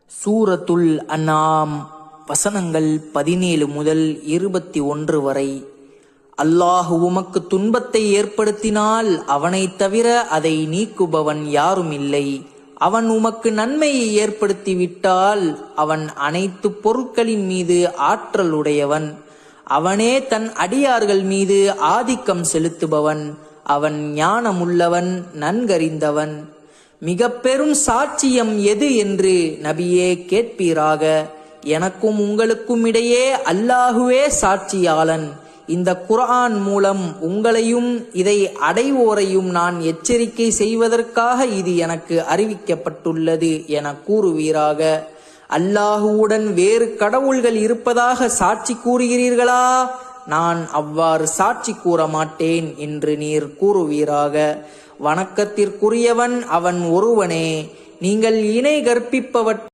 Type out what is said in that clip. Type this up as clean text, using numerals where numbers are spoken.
சூரத்துல் அன்ஆம் வசனங்கள் 17 முதல் 21 வரை. அல்லாஹ் உமக்கு துன்பத்தை ஏற்படுத்தினால் அவனைத் தவிர அதை நீக்குபவன் யாரும் இல்லை. அவன் உமக்கு நன்மையை ஏற்படுத்திவிட்டால் அவன் அனைத்து பொருட்களின் மீது ஆற்றல் உடையவன். அவனே தன் அடியார்கள் மீது ஆதிக்கம் செலுத்துபவன். அவன் ஞானமுள்ளவன், நன்கறிந்தவன். மிக பெரும் சாட்சியம் எது என்று நபியே கேட்பீராக. எனக்கும் உங்களுக்கும் இடையே அல்லாஹுவே சாட்சியாளன். இந்த குர்ஆன் மூலம் உங்களையும் இதை அடைவோரையும் நான் எச்சரிக்கை செய்வதற்காக இது எனக்கு அறிவிக்கப்பட்டுள்ளது என கூறுவீராக. அல்லாஹுவுடன் வேறு கடவுள்கள் இருப்பதாக சாட்சி கூறுகிறீர்களா? நான் அவ்வாறு சாட்சி கூற மாட்டேன் என்று நீர் கூறுவீராக. வணக்கத்திற்குரியவன் அவன் ஒருவனே. நீங்கள் இணை கற்பிப்பவற்றை